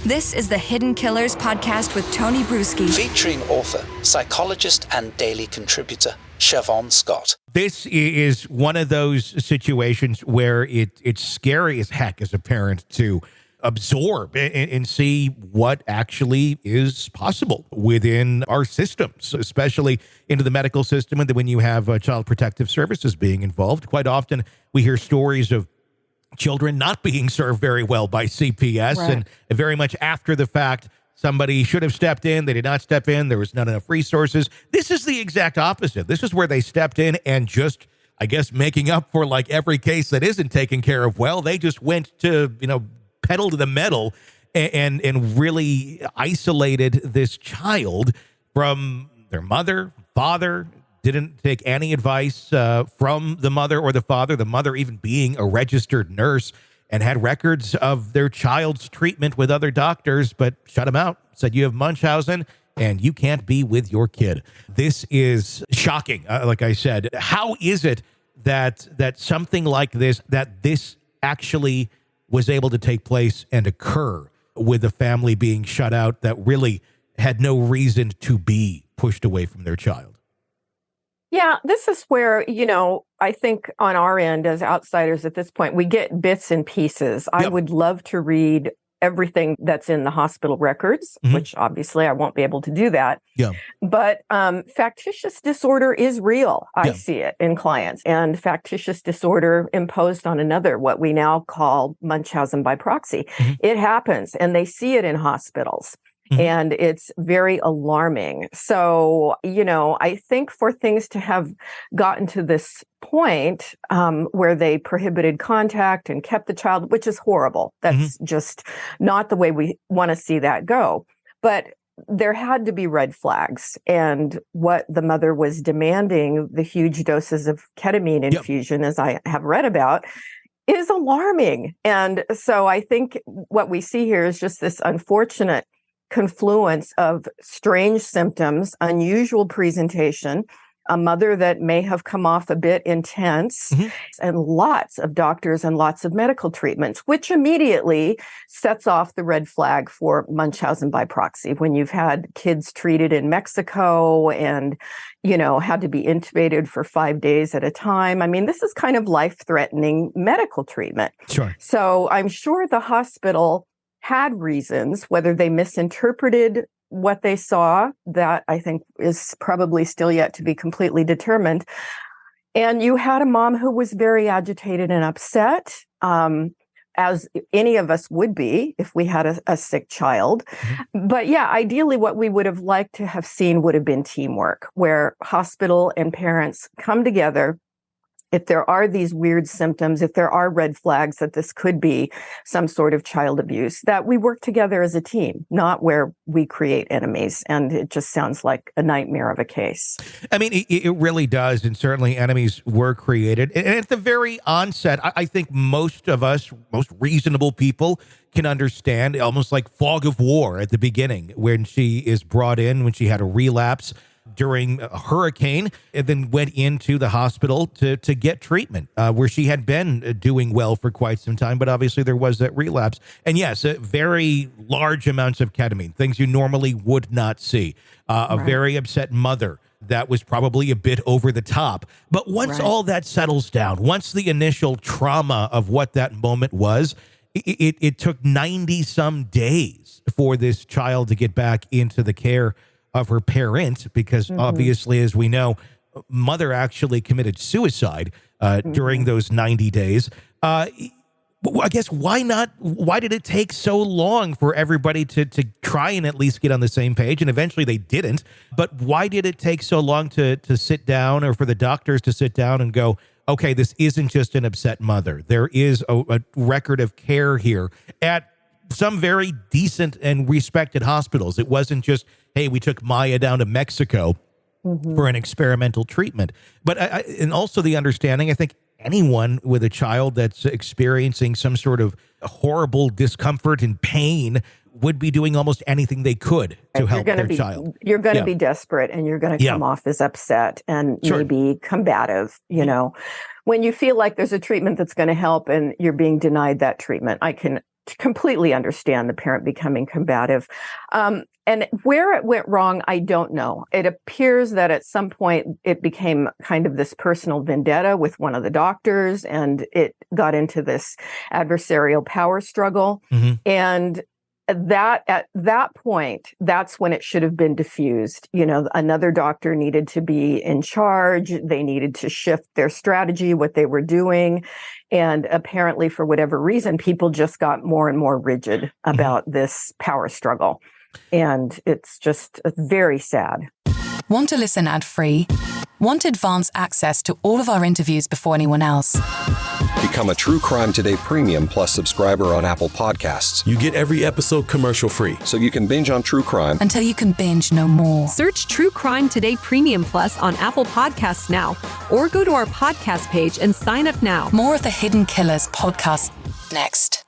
This is the Hidden Killers podcast with Tony Brueski. Featuring author, psychologist, and daily contributor, Shavaun Scott. This is one of those situations where it's scary as heck as a parent to absorb and see what actually is possible within our systems, especially into the medical system. And then when you have child protective services being involved, quite often we hear stories of children not being served very well by CPS, right. And very much after the fact, somebody should have stepped in. They did not step in. There was not enough resources. This is the exact opposite. This is where they stepped in and just, I guess, making up for like every case that isn't taken care of well. They just went to, pedal to the metal and really isolated this child from their mother, father, didn't take any advice from the mother or the father, the mother even being a registered nurse and had records of their child's treatment with other doctors, but shut them out, said you have Munchausen and you can't be with your kid. This is shocking. Like I said, how is it that something like this, that this actually was able to take place and occur with a family being shut out that really had no reason to be pushed away from their child? Yeah, this is where, I think on our end as outsiders at this point, we get bits and pieces. Yep. I would love to read everything that's in the hospital records, which obviously I won't be able to do that. Yeah. But factitious disorder is real. I see it in clients. And factitious disorder imposed on another, what we now call Munchausen by proxy. It happens, and they see it in hospitals. And it's very alarming. So, I think for things to have gotten to this point where they prohibited contact and kept the child, which is horrible. That's just not the way we want to see that go. But there had to be red flags. And what the mother was demanding, the huge doses of ketamine infusion, as I have read about, is alarming. And so I think what we see here is just this unfortunate confluence of strange symptoms, unusual presentation, a mother that may have come off a bit intense, and lots of doctors and lots of medical treatments, which immediately sets off the red flag for Munchausen by proxy. When you've had kids treated in Mexico and, had to be intubated for 5 days at a time. I mean, this is kind of life-threatening medical treatment. Sure. So I'm sure the hospital had reasons, whether they misinterpreted what they saw, that I think is probably still yet to be completely determined. And you had a mom who was very agitated and upset, as any of us would be if we had a sick child. But yeah, ideally what we would have liked to have seen would have been teamwork, where hospital and parents come together. If there are these weird symptoms, if there are red flags that this could be some sort of child abuse, that we work together as a team, not where we create enemies. And it just sounds like a nightmare of a case. I mean, it really does. And certainly enemies were created. And at the very onset, I think most of us, most reasonable people can understand, almost like fog of war at the beginning, when she is brought in, when she had a relapse during a hurricane, and then went into the hospital to get treatment, where she had been doing well for quite some time, but obviously there was that relapse. And yes, very large amounts of ketamine, things you normally would not see. A very upset mother that was probably a bit over the top. But once all that settles down, once the initial trauma of what that moment was, it took 90-some days for this child to get back into the care of her parent, because obviously, as we know, mother actually committed suicide during those 90 days. I guess why did it take so long for everybody to try and at least get on the same page? And eventually they didn't. But why did it take so long to sit down, or for the doctors to sit down and go, okay, this isn't just an upset mother. There is a record of care here at some very decent and respected hospitals. It wasn't just, hey, we took Maya down to Mexico for an experimental treatment. But and also the understanding, I think anyone with a child that's experiencing some sort of horrible discomfort and pain would be doing almost anything they could to help their child. You're going to be desperate, and you're going to come off as upset and maybe combative, When you feel like there's a treatment that's going to help and you're being denied that treatment, I can completely understand the parent becoming combative. And where it went wrong, I don't know. It appears that at some point it became kind of this personal vendetta with one of the doctors, and it got into this adversarial power struggle. And that at that point, that's when it should have been diffused. You know, another doctor needed to be in charge. They needed to shift their strategy, what they were doing. And apparently, for whatever reason, people just got more and more rigid about this power struggle. And it's just very sad. Want to listen ad-free? Want advanced access to all of our interviews before anyone else? Become a True Crime Today Premium Plus subscriber on Apple Podcasts. You get every episode commercial-free. So you can binge on true crime until you can binge no more. Search True Crime Today Premium Plus on Apple Podcasts now, or go to our podcast page and sign up now. More of the Hidden Killers podcast next.